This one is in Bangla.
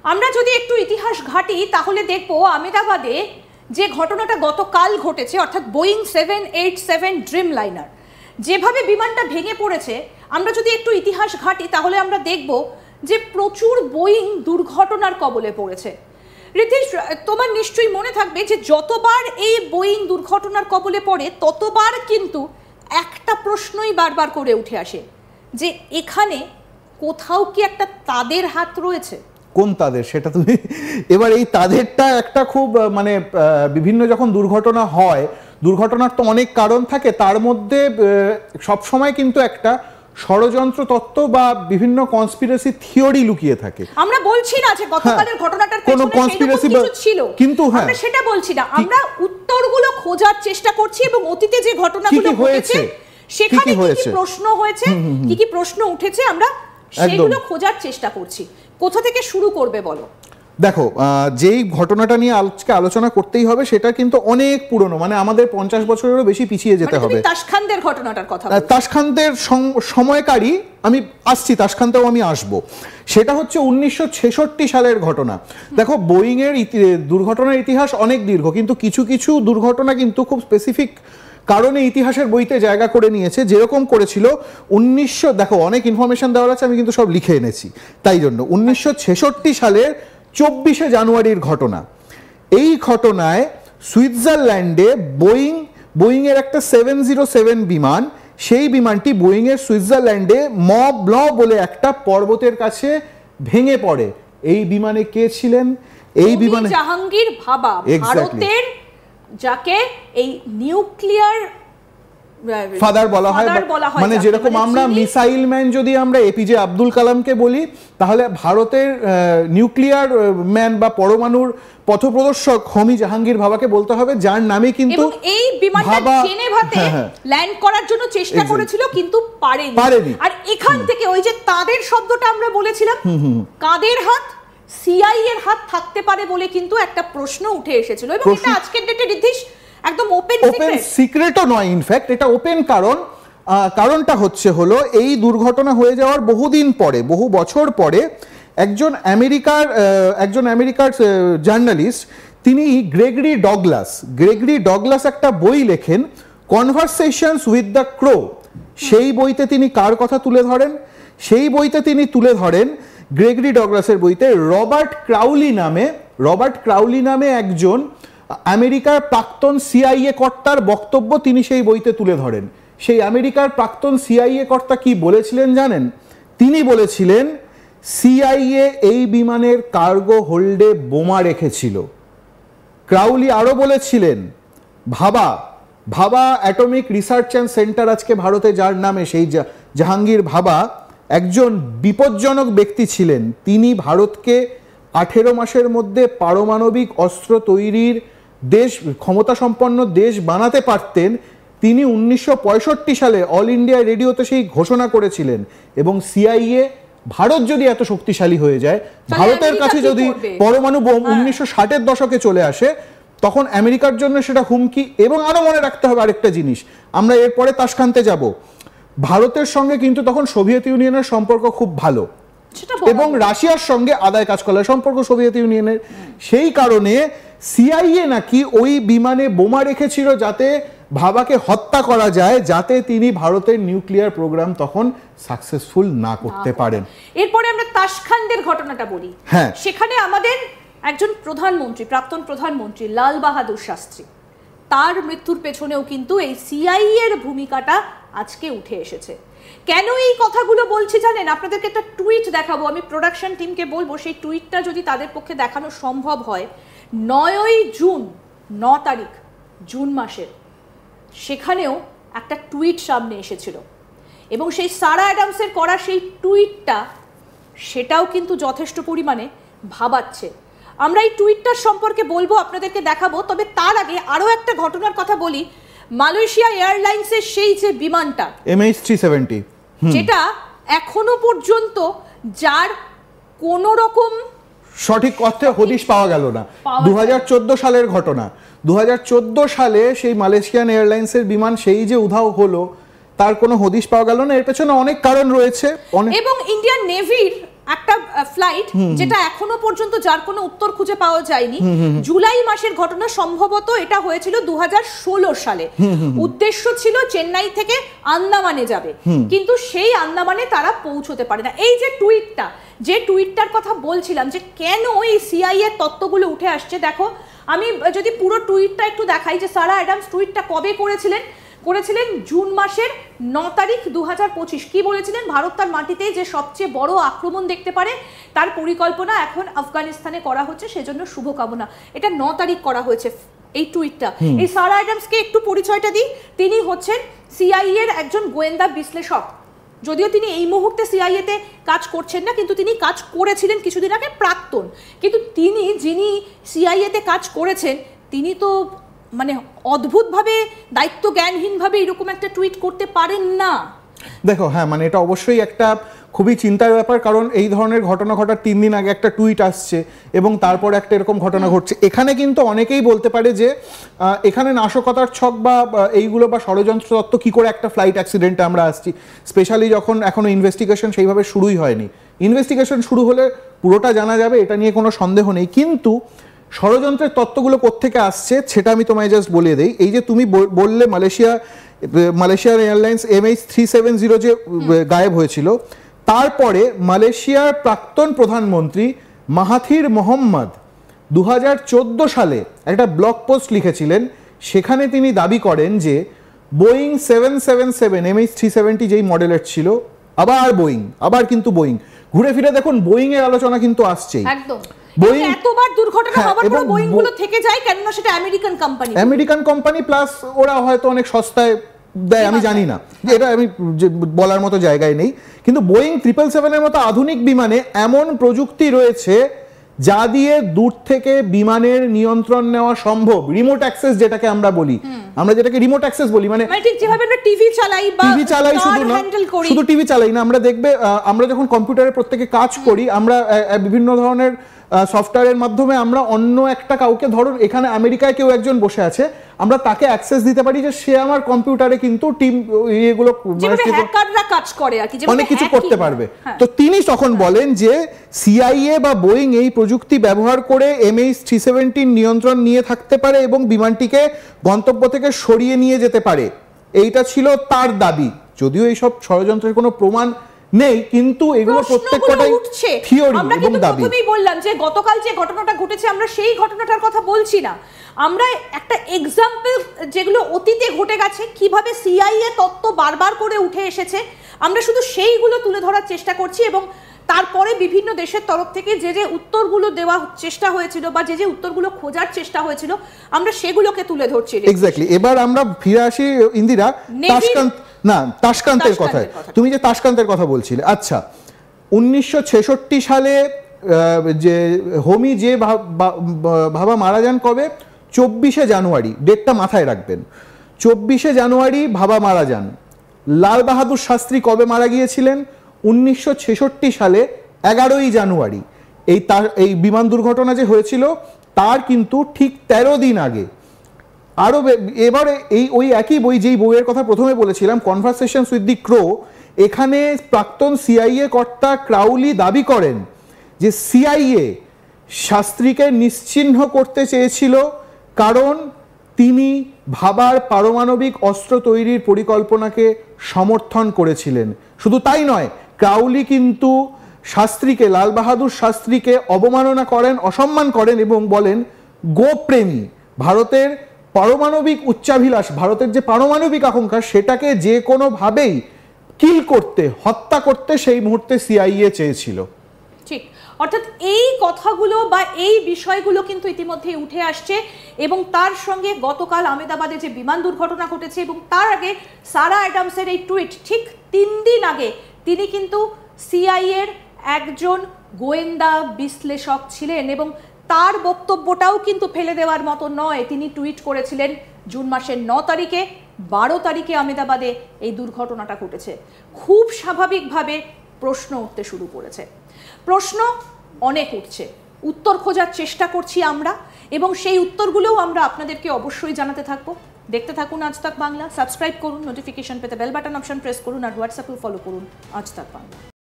আমরা যদি একটু ইতিহাস ঘাঁটি তাহলে দেখব আহমেদাবাদে যে ঘটনাটা গতকাল ঘটেছে, অর্থাৎ বোয়িং 787 ড্রিম লাইনার যেভাবে বিমানটা ভেঙে পড়েছে, আমরা যদি একটু ইতিহাস ঘাঁটি তাহলে আমরা দেখব যে প্রচুর বোয়িং দুর্ঘটনার কবলে পড়েছে। রিতেশ, তোমার নিশ্চয়ই মনে থাকবে যে যতবার এই বোয়িং দুর্ঘটনার কবলে পড়ে ততবার কিন্তু একটা প্রশ্নই বারবার করে উঠে আসে যে এখানে কোথাও কি একটা তাদের হাত রয়েছে। কোন তাদের, সেটা তুমি এবার এই তাদেরটা একটা খুব মানে বিভিন্ন যখন দুর্ঘটনা হয়, দুর্ঘটনার তো অনেক কারণ থাকে, তার মধ্যে সবসময় কিন্তু একটা ষড়যন্ত্র তত্ত্ব বা বিভিন্ন কনস্পিরেসি থিওরি লুকিয়ে থাকে। আমরা বলছি না যে গতকালের ঘটনাটার পেছনে কনস্পিরেসি কিছু ছিল, কিন্তু আমরা সেটা বলছি না, আমরা উত্তরগুলো খোঁজার চেষ্টা করছি এবং অতীতে যে ঘটনাগুলো ঘটেছে সেখানে কি কি প্রশ্ন হয়েছে, কি কি প্রশ্ন উঠেছে, আমরা সেগুলো খোঁজার চেষ্টা করছি। কোথা থেকে শুরু করবে বলো? দেখো, যেই ঘটনাটা নিয়ে আজকে আলোচনা করতেই হবে সেটা কিন্তু অনেক পুরনো, মানে আমাদের 50 বছরেরও বেশি পিছিয়ে যেতে হবে। তাশখান্দের ঘটনাটার কথা, তাশখান্দের সময়কারী আমি আসছি, তাশখান্তেও আমি আসবো। সেটা হচ্ছে 1966 সালের ঘটনা। দেখো, বোয়িং এর দুর্ঘটনার ইতিহাস অনেক দীর্ঘ, কিন্তু কিছু কিছু দুর্ঘটনা কিন্তু খুব স্পেসিফিক কারণে ইতিহাসের বইতে জায়গা করে নিয়েছে। যেরকম করেছিল দেখো অনেক ইনফরমেশন দেওয়ার আছে, আমি কিন্তু সব লিখে এনেছি, তাই জন্য 1966 সালের 24শে জানুয়ারির ঘটনা। এই ঘটনায় সুইজারল্যান্ডে বোয়িং এর একটা 707 বিমান, সেই বিমানটি বোয়িং এর সুইজারল্যান্ডে মঁ ব্লঁ বলে একটা পর্বতের কাছে ভেঙে পড়ে। এই বিমানে কে ছিলেন? এই বিমানে জাহাঙ্গীর ভাবা, ভারতের যাকে এই নিউক্লিয়ার ফাদার বলা হয়, মানে যেরকম আমরা মিসাইল ম্যান যদি আমরা এপিজে আব্দুল কালামকে বলি, তাহলে ভারতের নিউক্লিয়ার ম্যান বা পরমাণুর পথপ্রদর্শক হোমি জাহাঙ্গীর ভাবাকে বলতে হবে, যার নামে কিন্তু এই বিমানটা জেনেভাতে ল্যান্ড করার জন্য চেষ্টা করেছিল কিন্তু পারেনি। আর এখান থেকে ওই যে তাদের শব্দটা আমরা বলেছিলাম, কাদের হাত, সিআইএ এর হাত থাকতে পারে বলে কিন্তু একটা প্রশ্ন উঠে এসেছিল, এবং এটা আজকের ডেটে রিদ্ধিশ একদম ওপেন সিক্রেটও নয়, ইনফ্যাক্ট এটা ওপেন। কারণটা হলো এই দুর্ঘটনা হয়ে যাওয়ার বহুদিন পরে, বহু বছর পরে একজন আমেরিকার জার্নালিস্ট, তিনি গ্রেগরি ডগলাস একটা বই লেখেন, কনভারসেশনস উইথ দ্য ক্রো। সেই বইতে তিনি কার কথা তুলে ধরেন? সেই বইতে তিনি তুলে ধরেন গ্রেগরি ডগলাসের বইতে রবার্ট ক্রাউলি নামে একজন আমেরিকার প্রাক্তন সিআইএ কর্তার বক্তব্য তিনি সেই বইতে তুলে ধরেন। সেই আমেরিকার প্রাক্তন সিআইএ কর্তা কি বলেছিলেন জানেন? তিনি বলেছিলেন সিআইএ এই বিমানের কার্গো হোল্ডে বোমা রেখেছিল। ক্রাউলি আরো বলেছিলেন, ভাবা অ্যাটমিক রিসার্চ অ্যান্ড সেন্টার আজকে ভারতে যার নামে, সেই জাহাঙ্গীর ভাবা একজন বিপজ্জনক ব্যক্তি ছিলেন। তিনি ভারতকে 18 মাসের মধ্যে পারমাণবিক অস্ত্র তৈরির ক্ষমতা সম্পন্ন দেশ বানাতে পারতেন। তিনি 1965 সালে অল ইন্ডিয়া রেডিওতে সেই ঘোষণা করেছিলেন। এবং সিআইএ, ভারত যদি এত শক্তিশালী হয়ে যায়, ভারতের কাছে যদি পরমাণু বোম 1960-এর দশকে চলে আসে, তখন আমেরিকার জন্য সেটা হুমকি। এবং আরো মনে রাখতে হবে আরেকটা জিনিস, আমরা এরপরে তাশখান্তে যাব, ভারতের সঙ্গে কিন্তু তখন সোভিয়েত ইউনিয়নের সম্পর্ক খুব ভালো, এবং রাশিয়ার সঙ্গে আদায় কাজ করার সম্পর্ক সোভিয়েত ইউনিয়নের। সেই কারণে সিআইএ নাকি ওই বিমানে বোমা রেখেছিল যাতে ভাবাকে হত্যা করা যায়, যাতে তিনি ভারতের নিউক্লিয়ার প্রোগ্রাম তখন সাকসেসফুল না করতে পারেন। এরপরে আমরা তাশখান্দের ঘটনাটা বলি। হ্যাঁ, সেখানে আমাদের একজন প্রাক্তন প্রধানমন্ত্রী লাল বাহাদুর শাস্ত্রী, তার মৃত্যুর পেছনেও কিন্তু এই সিআইএ এর ভূমিকাটা আজকে উঠে এসেছে। কেন এই কথাগুলো বলছি জানেন? আপনাদেরকে একটা টুইট দেখাবো, আমি প্রোডাকশন টিমকে বলবো সেই টুইটটা যদি তাদের পক্ষে দেখানো সম্ভব হয়। 9 তারিখ জুন মাসের, সেখানেও একটা টুইট সামনে এসেছিল, এবং সেই সারা অ্যাডামসের করা সেই টুইটটা, সেটাও কিন্তু যথেষ্ট পরিমাণে ভাবাচ্ছে। আমরা এই টুইটটার সম্পর্কে বলবো, আপনাদেরকে দেখাবো, তবে তার আগে আরো একটা ঘটনার কথা বলি। মালয়েশিয়া এয়ারলাইন্সের সেই যে বিমানটা MH370, যেটা এখনো পর্যন্ত যার কোন রকম সঠিক অর্থে হদিশ পাওয়া গেল না। 2014 সালের ঘটনা। 2014 সালে সেই মালয়েশিয়ান এয়ারলাইন্সের বিমান সেই যে উধাও হলো, তার কোনো হদিশ পাওয়া গেল না। এর পেছনে অনেক কারণ রয়েছে, এবং ইন্ডিয়ান নেভির একটা ফ্লাইট যেটা এখনো পর্যন্ত যার কোনো উত্তর খুঁজে পাওয়া যায়নি। জুলাই মাসের ঘটনা, সম্ভবত এটা হয়েছিল 2016 সালে। উদ্দেশ্য ছিল চেন্নাই থেকে আন্দামানে যাবে, কিন্তু সেই আন্দামানে তারা পৌঁছতে পারে না। এই যে টুইটটার কথা বলছিলাম, যে কেন এই সিআইএ তত্ত্বগুলো উঠে আসছে, দেখো আমি যদি পুরো টুইটটা একটু দেখাই, যে সারা অ্যাডামস টুইটটা কবে করেছিলেন জুন মাসের 9 তারিখ 2025। কি বলেছিলেন? ভারত তার মাটিতে যে সবচেয়ে বড় আক্রমণ দেখতে পারে তার পরিকল্পনা এখন আফগানিস্তানে করা হচ্ছে, সেজন্য শুভকামনা। এটা 9 তারিখ করা হয়েছে এই টুইটটা। এই সারা অ্যাডামসকে একটু পরিচয়টা দিই। তিনি হচ্ছেন সিআইএ এর একজন গোয়েন্দা বিশ্লেষক। যদিও তিনি এই মুহূর্তে সিআইএ তে কাজ করছেন না, কিন্তু তিনি কাজ করেছিলেন কিছুদিন আগে, প্রাক্তন। কিন্তু যিনি সিআইএ তে কাজ করেছেন, তিনি তো মানে অদ্ভুতভাবে দায়িত্ব জ্ঞানহীনভাবে এরকম একটা টুইট করতে পারেন না। দেখো, হ্যাঁ মানে এটা অবশ্যই একটা খুবই চিন্তার ব্যাপার, কারণ এই ধরনের ঘটনা ঘটার 3 দিন আগে একটা টুইট আসছে এবং তারপর একটা এরকম ঘটনা ঘটছে। এখানে কিন্তু অনেকেই বলতে পারে যে এখানে নাশকতার ছক বা এইগুলো বা ষড়যন্ত্র তত্ত্ব কি করে একটা ফ্লাইট অ্যাক্সিডেন্টে আমরা আসছি, স্পেশালি যখন এখনো ইনভেস্টিগেশন সেইভাবে শুরুই হয়নি। ইনভেস্টিগেশন শুরু হলে পুরোটা জানা যাবে, এটা নিয়ে কোনো সন্দেহ নেই। কিন্তু ষড়যন্ত্রের তত্ত্বগুলো কোত্থেকে আসছে সেটা আমি তোমায় জাস্ট বলে দেই। এই যে তুমি বললে মালয়েশিয়ার এয়ারলাইন্স MH370 যে গায়েব হয়েছিল, তারপরে মালয়েশিয়ার প্রাক্তন প্রধানমন্ত্রী মাহাথির মোহাম্মদ 2014 সালে একটা ব্লগ পোস্ট লিখেছিলেন। সেখানে তিনি দাবি করেন যে বোয়িং 777 MH370 যেই মডেলের ছিল, আবার কিন্তু বোয়িং, ঘুরে ফিরে দেখুন বোয়িং এর আলোচনা কিন্তু আসছেই। একদম এতবার দুর্ঘটনা হবার পর বোয়িং গুলো থেকে যায় কেন না, সেটা আমেরিকান কোম্পানি প্লাস ওরা হয়তো অনেক সস্তায় দেয়, আমি জানি না, এটা আমি বলার মতো জায়গায় নেই। কিন্তু বোয়িং 777 এর মতো আধুনিক বিমানে এমন প্রযুক্তি রয়েছে যা দিয়ে দূর থেকে বিমানের নিয়ন্ত্রণ নেওয়া সম্ভব। রিমোট অ্যাক্সেস যেটাকে আমরা বলি, যেটাকে রিমোট অ্যাক্সেস বলি, মানে ঠিক যেভাবে আমরা টিভি চালাই শুধু টিভি চালাই না, আমরা দেখবে আমরা যখন কম্পিউটারে প্রত্যেকে কাজ করি, আমরা বিভিন্ন ধরনের সফটওয়্যারের মাধ্যমে আমরা অন্য একটা কাউকে, ধরুন এখানে আমেরিকায় কেউ একজন বসে আছে, আমরা তাকে অ্যাক্সেস দিতে পারি যে সে আমার কম্পিউটারে কিন্তু টিম এগুলো অনেক কিছু করতে পারবে। তো তিনি তখন বলেন যে সিআইএ বা বোয়িং এই প্রযুক্তি ব্যবহার করে MH370 নিয়ন্ত্রণ নিয়ে থাকতে পারে এবং বিমানটিকে গন্তব্য থেকে সরিয়ে নিয়ে যেতে পারে। এইটা ছিল তার দাবি, যদিও এইসব ষড়যন্ত্রের কোনো প্রমাণ নেই, কিন্তু এগুলো প্রত্যেকটাই থিওরি এবং দাবি। আমি বললাম যে গতকাল যে ঘটনাটা ঘটেছে, আমরা সেই ঘটনাটার কথা বলছি না, আমরা একটা এক্সাম্পল যেগুলো অতীতে ঘটে গেছে, কিভাবে সিআইএ তত্ত্ব বারবার করে উঠে এসেছে, আমরা শুধু সেইগুলো তুলে ধরার চেষ্টা করছি। এবং তারপরে বিভিন্ন দেশের তরফ থেকে যে উত্তরগুলো দেওয়া চেষ্টা হয়েছিল বা যে উত্তরগুলো খোঁজার চেষ্টা হয়েছিল, আমরা সেগুলোকে তুলে ধরছি। এক্স্যাক্টলি। এবার আমরা ফিরে আসি ইন্দিরা তাশকান্তের কথায়। তুমি যে তাশকান্তের কথা বলছিলে, আচ্ছা 1966 সালে যে হোমি যে ভাবা মারা যান কবে? 24শে জানুয়ারি, ডেটটা মাথায় রাখবেন। 24শে জানুয়ারি ভাবা মারা যান। লাল বাহাদুর শাস্ত্রী কবে মারা গিয়েছিলেন? 1966 সালে 11ই জানুয়ারি। এই বিমান দুর্ঘটনা যে হয়েছিল তার কিন্তু ঠিক 13 দিন আগে আরো এবারে ওই একই বই, যেই বইয়ের কথা প্রথমে বলেছিলাম, কনভারসেশনস উইথ দি ক্রো, এখানে প্রাক্তন সিআইএ কর্তা ক্রাউলি দাবি করেন যে সিআইএ শাস্ত্রীকে নিশ্চিহ্ন করতে চেয়েছিল কারণ তিনি ভাবার পারমাণবিক অস্ত্র তৈরির পরিকল্পনাকে সমর্থন করেছিলেন। শুধু তাই নয়, ক্রাউলি কিন্তু শাস্ত্রীকে, লাল বাহাদুর শাস্ত্রীকে অবমাননা করেন, অসম্মান করেন এবং বলেন গোপ্রেমী। ভারতের পারমাণবিক উচ্চাভিলাষ, ভারতের যে পারমাণবিক আকাঙ্ক্ষা, সেটাকে যে কোনোভাবেই কিল করতে, হত্যা করতে সেই মুহূর্তে সিআইএ চেয়েছিল। ঠিক, অর্থাৎ এই কথাগুলো বা এই বিষয়গুলো কিন্তু ইতিমধ্যে উঠে আসছে। এবং তার সঙ্গে গতকাল আহমেদাবাদে যে বিমান দুর্ঘটনা ঘটেছে এবং তার আগে সারা অ্যাডামসের এই টুইট, ঠিক 3 দিন আগে তিনি কিন্তু সিআইএর একজন গোয়েন্দা বিশ্লেষক ছিলেন এবং তার বক্তব্যটাও কিন্তু ফেলে দেওয়ার মতো নয়। তিনি টুইট করেছিলেন জুন মাসের 9 তারিখে, 12 তারিখে আহমেদাবাদে এই দুর্ঘটনাটা ঘটেছে। খুব স্বাভাবিকভাবে প্রশ্ন উঠতে শুরু করেছে, প্রশ্ন অনেক উঠছে, উত্তর খোঁজার চেষ্টা করছি আমরা এবং সেই উত্তরগুলোও আমরা আপনাদেরকে অবশ্যই জানাতে থাকবো। দেখতে থাকুন আজ তাক বাংলা, সাবস্ক্রাইব করুন, নোটিফিকেশন পেতে বেল বাটন অপশন প্রেস করুন আর হোয়াটসঅ্যাপেও ফলো করুন আজ তাক বাংলা।